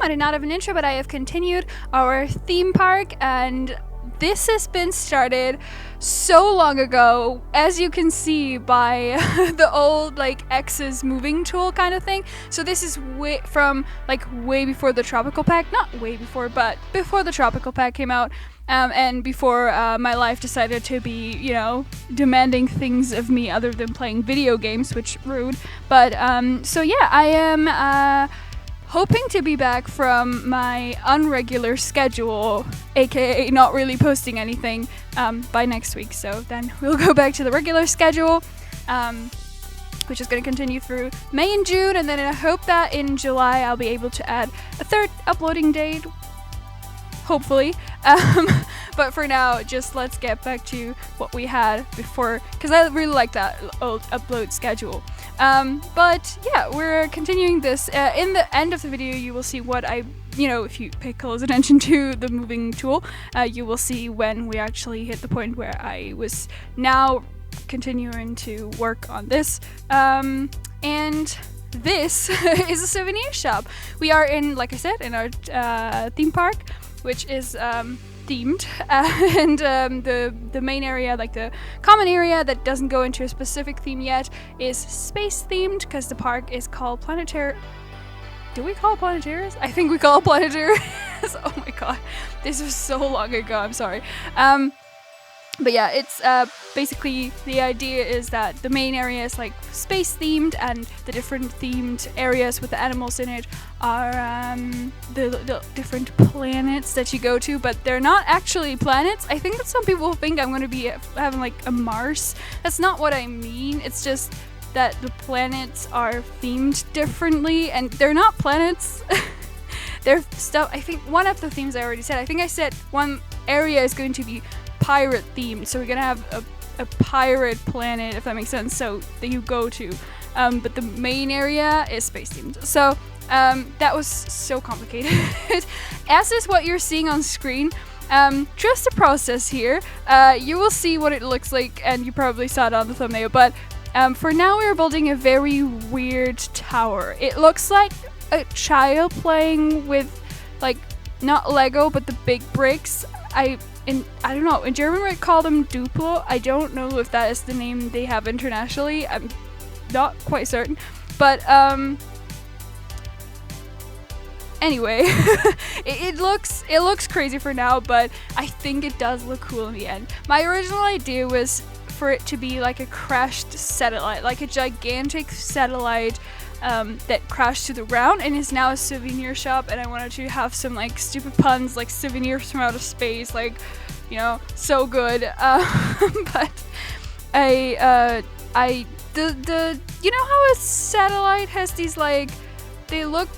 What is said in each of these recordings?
I did not have an intro, but I have continued our theme park, and this has been started so long ago, as you can see by the old X's moving tool kind of thing. So this is way before the tropical pack, not way before, but before the tropical pack came out, and before my life decided to be, demanding things of me other than playing video games, which rude. But so yeah, I am hoping to be back from my unregular schedule, aka not really posting anything, by next week. So then we'll go back to the regular schedule, which is going to continue through May and June, and then I hope that in July I'll be able to add a third uploading date, hopefully. But for now, just let's get back to what we had before, because I really like that old upload schedule. But yeah, we're continuing this. In the end of the video, you will see what if you pay close attention to the moving tool, you will see when we actually hit the point where I was now continuing to work on this. And this is a souvenir shop. We are in, like I said, in our theme park, which is themed, and the main area, the common area that doesn't go into a specific theme yet, is space themed, because the park is called Planetary. Do we call it Planetarius? I think we call it Planetarius. Oh my god, this was so long ago, I'm sorry. But yeah, it's basically the idea is that the main area is space themed, and the different themed areas with the animals in it are the different planets that you go to, but they're not actually planets. I think that some people think I'm going to be having a Mars. That's not what I mean. It's just that the planets are themed differently, and they're not planets. They're stuff. I think one of the themes I already said. I think I said one area is going to be pirate themed, so we're gonna have a pirate planet, if that makes sense, so that you go to, but the main area is space themed. So that was so complicated. As is what you're seeing on screen. Trust the process here. You will see what it looks like, and you probably saw it on the thumbnail, but for now we're building a very weird tower. It looks like a child playing with not Lego, but the big bricks. I don't know, in German we call them Duplo. I don't know if that is the name they have internationally. I'm not quite certain. But anyway, it looks crazy for now, but I think it does look cool in the end. My original idea was for it to be like a crashed satellite, like a gigantic satellite that crashed to the ground and is now a souvenir shop, and I wanted to have some stupid puns like souvenirs from outer space, so good. But the you know how a satellite has these they look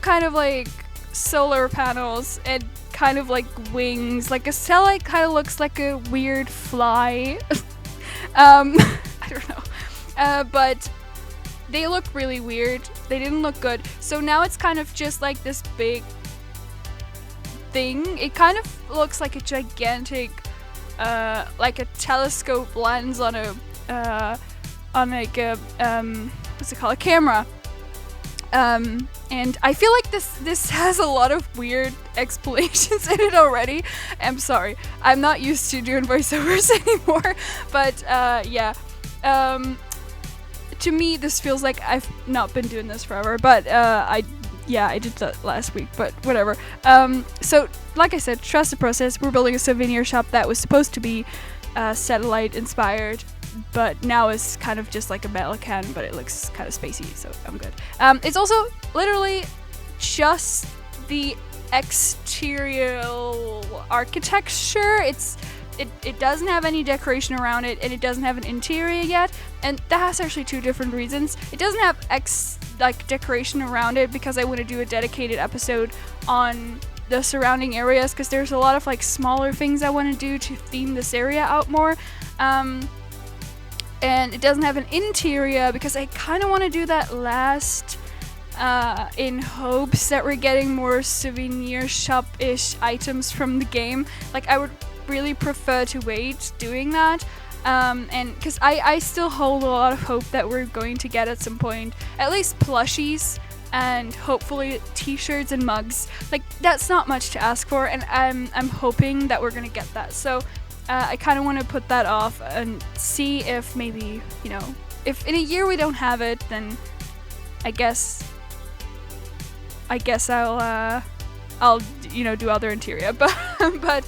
kind of like solar panels and kind of like wings, a satellite kind of looks like a weird fly. I don't know, but they look really weird. They didn't look good. So now it's kind of just this big thing. It kind of looks like a gigantic, like a telescope lens on a, what's it called? A camera. And I feel like this has a lot of weird explanations in it already. I'm sorry. I'm not used to doing voiceovers anymore. But, yeah. To me, this feels like I've not been doing this forever, but I did that last week, but whatever. So, like I said, trust the process. We're building a souvenir shop that was supposed to be satellite inspired, but now it's kind of just like a metal can, but it looks kind of spacey, so I'm good. It's also literally just the exterior architecture. It doesn't have any decoration around it, and it doesn't have an interior yet, and that has actually two different reasons. It doesn't have decoration around it because I want to do a dedicated episode on the surrounding areas, because there's a lot of smaller things I want to do to theme this area out more. And it doesn't have an interior because I kind of want to do that last, in hopes that we're getting more souvenir shop-ish items from the game. I would really prefer to wait doing that, and because I still hold a lot of hope that we're going to get at some point at least plushies and hopefully t-shirts and mugs. Like, that's not much to ask for, and I'm hoping that we're gonna get that. So I kind of want to put that off and see if maybe, you know, if in a year we don't have it, then I guess I'll you know, do other interior. But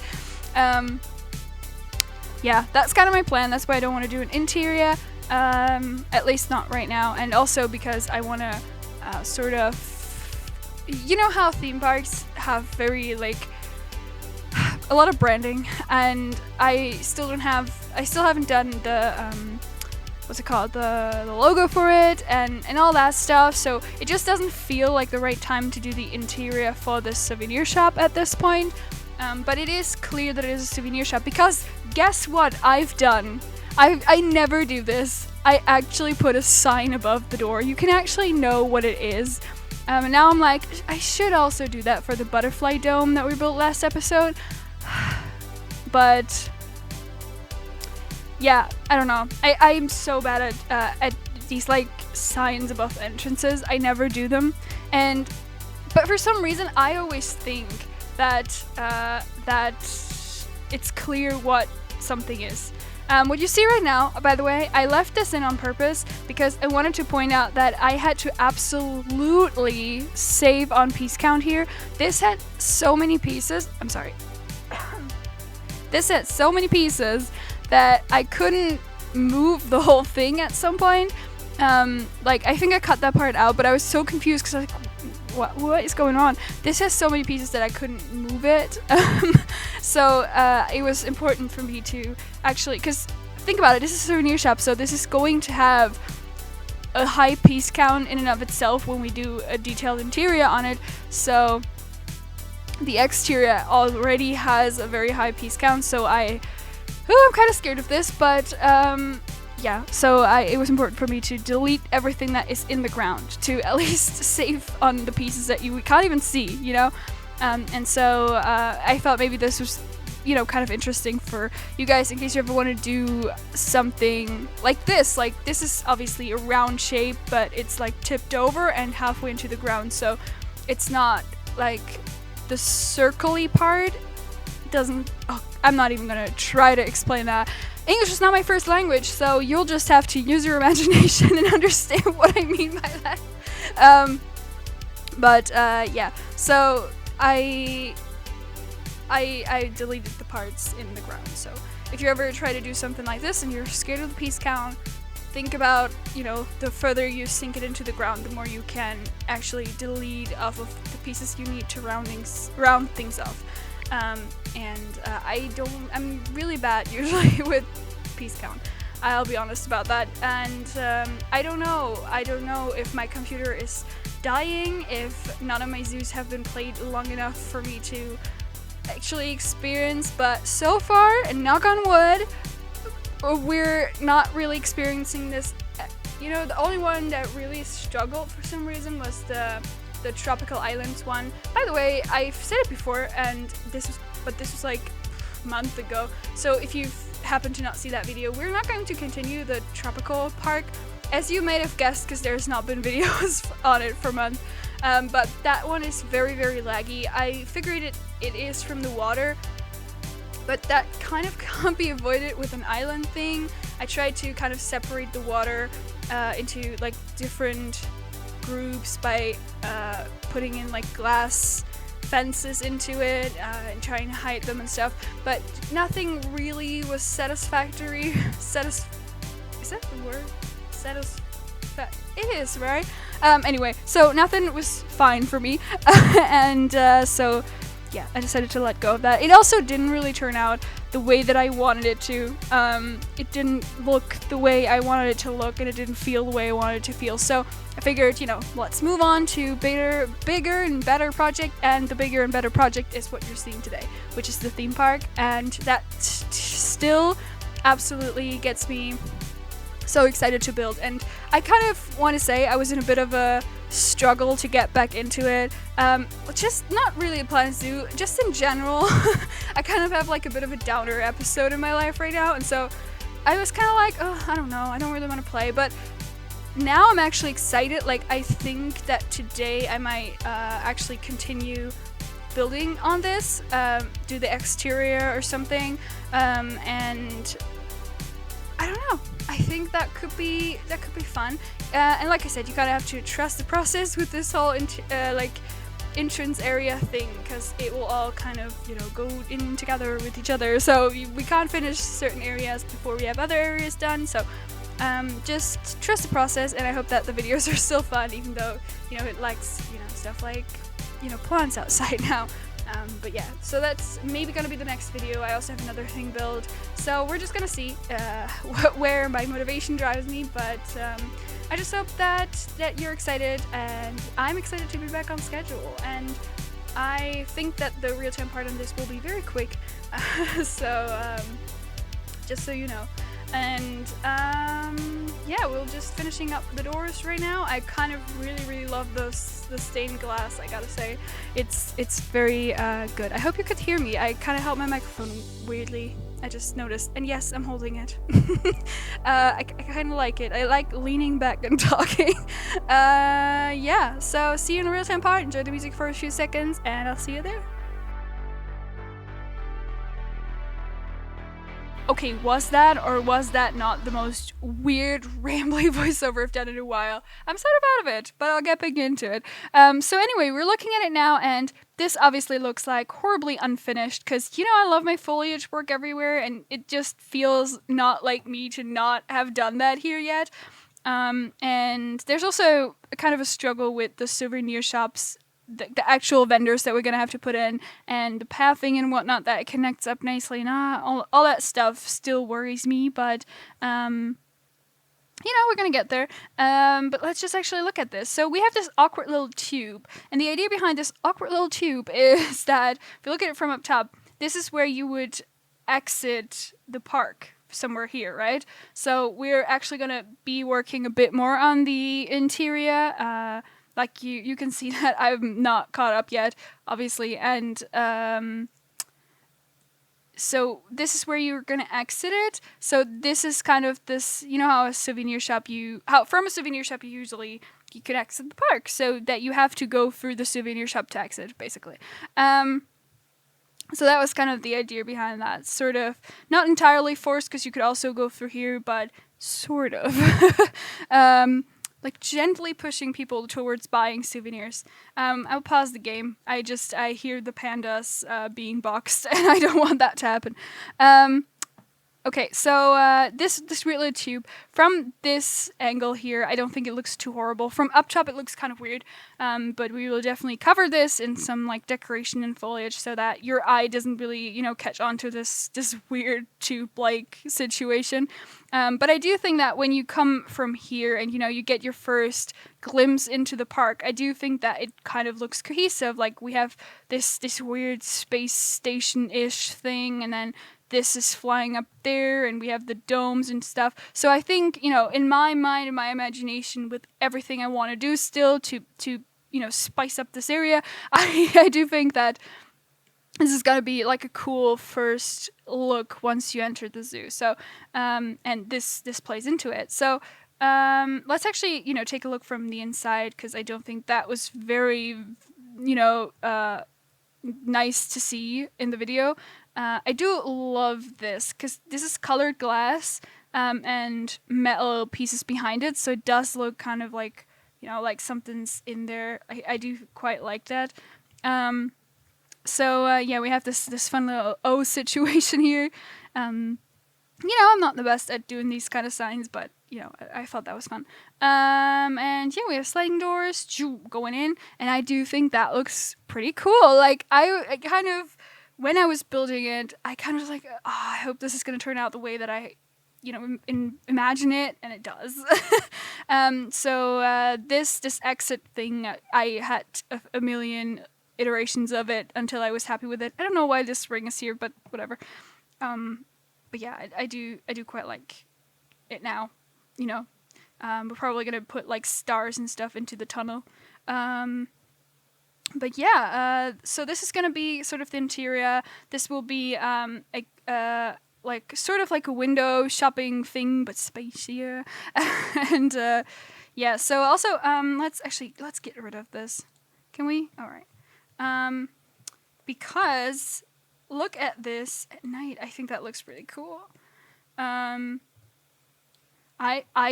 yeah, that's kind of my plan. That's why I don't want to do an interior, at least not right now. And also because I want to sort of, you know how theme parks have very, like, a lot of branding, and I still haven't done the what's it called, the logo for it and all that stuff, so it just doesn't feel like the right time to do the interior for this souvenir shop at this point. But it is clear that it is a souvenir shop, because guess what I've done? I never do this. I actually put a sign above the door. You can actually know what it is. And now I'm like, I should also do that for the butterfly dome that we built last episode. But yeah, I don't know. I'm so bad at these, like, signs above entrances. I never do them. But for some reason, I always think that it's clear what something is. What you see right now, by the way, I left this in on purpose because I wanted to point out that I had to absolutely save on piece count here. This had so many pieces. I'm sorry. This had so many pieces that I couldn't move the whole thing at some point. Like, I think I cut that part out, but I was so confused because I was like, what is going on? This has so many pieces that I couldn't move it. So it was important for me to actually, because think about it, this is a souvenir shop, so this is going to have a high piece count in and of itself when we do a detailed interior on it. So the exterior already has a very high piece count, so I'm kind of scared of this, but yeah, so it was important for me to delete everything that is in the ground to at least save on the pieces that you can't even see, you know? And so I thought maybe this was, you know, kind of interesting for you guys in case you ever want to do something like this. Like, this is obviously a round shape, but it's like tipped over and halfway into the ground, so it's not like the circly part doesn't. Oh, I'm not even gonna try to explain that. English is not my first language, so you'll just have to use your imagination and understand what I mean by that. But yeah, so I deleted the parts in the ground. So if you ever try to do something like this and you're scared of the piece count, think about, you know, the further you sink it into the ground, the more you can actually delete off of the pieces you need to round things off. I'm really bad usually with piece count. I'll be honest about that. And I don't know if my computer is dying, if none of my zoos have been played long enough for me to actually experience, but so far, and knock on wood, we're not really experiencing this. You know, the only one that really struggled for some reason was the Tropical Islands one. By the way, I've said it before, and this was like a month ago, so if you happen to not see that video, we're not going to continue the tropical park, as you might have guessed, because there's not been videos on it for months. But that one is very, very laggy. I figured it is from the water, but that kind of can't be avoided with an island thing. I tried to kind of separate the water into like different groups by putting in like glass fences into it and trying to hide them and stuff, but nothing really was satisfactory. Is that the word? It is, right? Anyway, so nothing was fine for me, and so yeah, I decided to let go of that. It also didn't really turn out the way that I wanted it to. It didn't look the way I wanted it to look, and it didn't feel the way I wanted it to feel. So I figured, you know, let's move on to bigger and better project, and the bigger and better project is what you're seeing today, which is the theme park, and that still absolutely gets me so excited to build. And I kind of want to say I was in a bit of a struggle to get back into it, just not really a Planet Zoo, just in general. I kind of have like a bit of a downer episode in my life right now, and so I was kind of like, oh, I don't know, I don't really want to play, but now I'm actually excited. Like, I think that today I might actually continue building on this, do the exterior or something, and I don't know. I think that could be fun. And like I said, you kind of have to trust the process with this whole like entrance area thing, because it will all kind of, you know, go in together with each other. So we can't finish certain areas before we have other areas done. So just trust the process, and I hope that the videos are still fun, even though, you know, it lacks, you know, stuff like, you know, plants outside now. But yeah, so that's maybe gonna be the next video. I also have another thing build, so we're just gonna see where my motivation drives me. But I just hope that you're excited, and I'm excited to be back on schedule. And I think that the real-time part on this will be very quick, so just so you know. And yeah, we're just finishing up the doors right now. I kind of really love the stained glass, I gotta say. It's very good. I hope you could hear me. I kind of held my microphone weirdly, I just noticed. And yes, I'm holding it. I kind of like it. I like leaning back and talking. Yeah, so see you in the real-time part. Enjoy the music for a few seconds, and I'll see you there. Okay, was that or was that not the most weird, rambly voiceover I've done in a while? I'm sort of out of it, but I'll get back into it. So anyway, we're looking at it now, and this obviously looks like horribly unfinished, because, you know, I love my foliage work everywhere, and it just feels not like me to not have done that here yet. And there's also kind of a struggle with the souvenir shops, the actual vendors that we're gonna have to put in, and the pathing and whatnot that it connects up nicely, and all that stuff still worries me, but you know, we're gonna get there. But let's just actually look at this. So we have this awkward little tube, and the idea behind this awkward little tube is that if you look at it from up top, this is where you would exit the park, somewhere here, right? So we're actually gonna be working a bit more on the interior. Like you can see that I'm not caught up yet, obviously, and so this is where you're gonna exit it. So this is kind of this, you know, how from a souvenir shop you usually you can exit the park, so that you have to go through the souvenir shop to exit, basically. So that was kind of the idea behind that. Sort of not entirely forced, because you could also go through here, but sort of. Like gently pushing people towards buying souvenirs. I'll pause the game. I hear the pandas being boxed, and I don't want that to happen. Okay, so this weird little tube, from this angle here, I don't think it looks too horrible. From up top, it looks kind of weird, but we will definitely cover this in some like decoration and foliage, so that your eye doesn't really, you know, catch on to this weird tube-like situation. But I do think that when you come from here and, you know, you get your first glimpse into the park, I do think that it kind of looks cohesive. Like, we have this weird space station-ish thing, and then this is flying up there, and we have the domes and stuff. So I think, you know, in my mind, in my imagination, with everything I want to do still to you know, spice up this area, I do think that this is gonna be like a cool first look once you enter the zoo. So, and this plays into it. So, let's actually, you know, take a look from the inside, because I don't think that was very, you know, nice to see in the video. I do love this, because this is colored glass, and metal pieces behind it, so it does look kind of like, you know, like something's in there. I do quite like that. So yeah, we have this fun little O situation here. You know, I'm not the best at doing these kind of signs, but, you know, I thought that was fun. And yeah, we have sliding doors going in, and I do think that looks pretty cool. Like, I kind of, when I was building it, I kind of was like, oh, I hope this is going to turn out the way that I, you know, imagine it, and it does. So this exit thing, I had a million iterations of it until I was happy with it. I don't know why this ring is here, but whatever. But yeah, I do quite like it now, you know. We're probably gonna put like stars and stuff into the tunnel. But yeah, so this is gonna be sort of the interior. This will be like sort of like a window shopping thing, but spacier. And Yeah, so also, let's get rid of this. Can we? All right. Because look at this at night. I think that looks really cool. I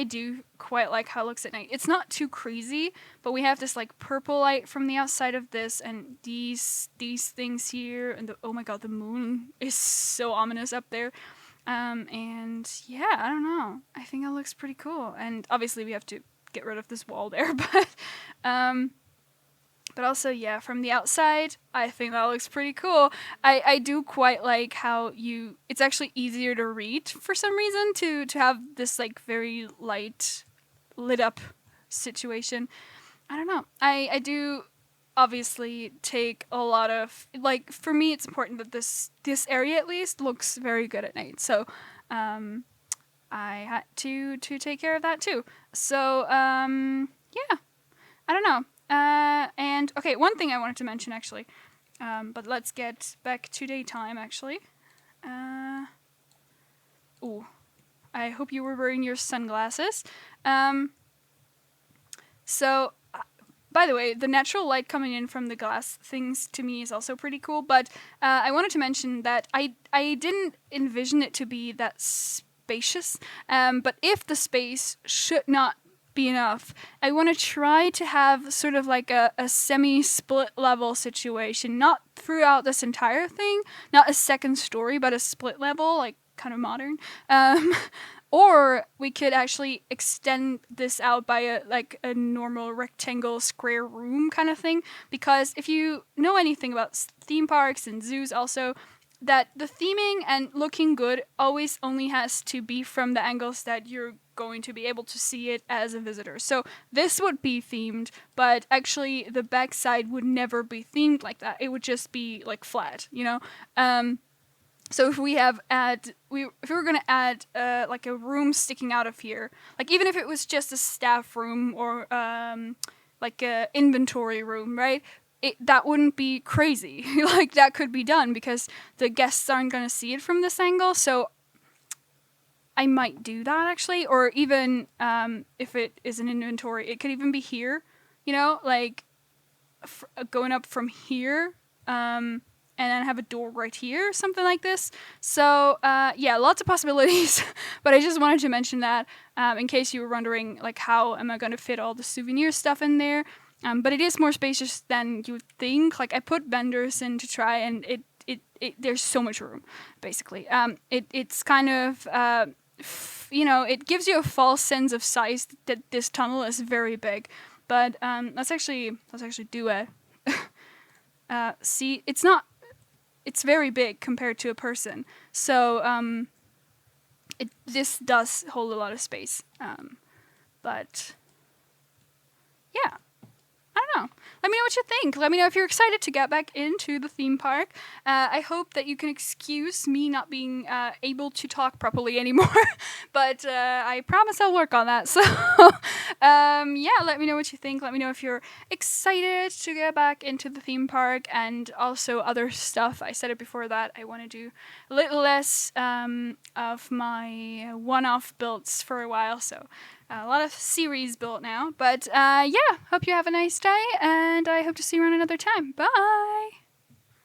do quite like how it looks at night. It's not too crazy, but we have this like purple light from the outside of this, and these things here, and oh my god, the moon is so ominous up there. And yeah, I don't know. I think that looks pretty cool. And obviously we have to get rid of this wall there, but also, yeah, from the outside, I think that looks pretty cool. I do quite like how it's actually easier to read for some reason to have this like very light lit up situation. I don't know. I do obviously take a lot of, like, for me it's important that this area at least looks very good at night. So, I had to take care of that too. So, yeah. I don't know. And okay, one thing I wanted to mention actually, but let's get back to daytime actually. Ooh, I hope you were wearing your sunglasses. So, by the way, the natural light coming in from the glass things to me is also pretty cool, but I wanted to mention that I didn't envision it to be that spacious, but if the space should not be enough, I want to try to have sort of like a semi-split level situation, not throughout this entire thing, not a second story, but a split level, like kind of modern. Or we could actually extend this out by a normal rectangle square room kind of thing, because if you know anything about theme parks and zoos also, that the theming and looking good always only has to be from the angles that you're going to be able to see it as a visitor. So this would be themed, but actually the backside would never be themed like that. It would just be like flat, you know? So if we were gonna add like a room sticking out of here, like even if it was just a staff room or like a inventory room, right? That wouldn't be crazy. Like that could be done because the guests aren't gonna see it from this angle. So I might do that actually, or even if it is an inventory, it could even be here. You know, like going up from here. And then have a door right here, something like this. So, yeah, lots of possibilities, but I just wanted to mention that in case you were wondering, like, how am I going to fit all the souvenir stuff in there? But it is more spacious than you would think. Like, I put vendors in to try, and there's so much room, basically. It's kind of, it gives you a false sense of size that this tunnel is very big. But let's actually do it. See, it's very big compared to a person. So, this does hold a lot of space. But, yeah. I don't know. Let me know what you think. Let me know if you're excited to get back into the theme park. I hope that you can excuse me not being able to talk properly anymore. But I promise I'll work on that. So, yeah, let me know what you think. Let me know if you're excited to get back into the theme park and also other stuff. I said it before that I want to do a little less of my one-off builds for a while. So, a lot of series built now. But yeah, hope you have a nice day, and I hope to see you around another time. Bye!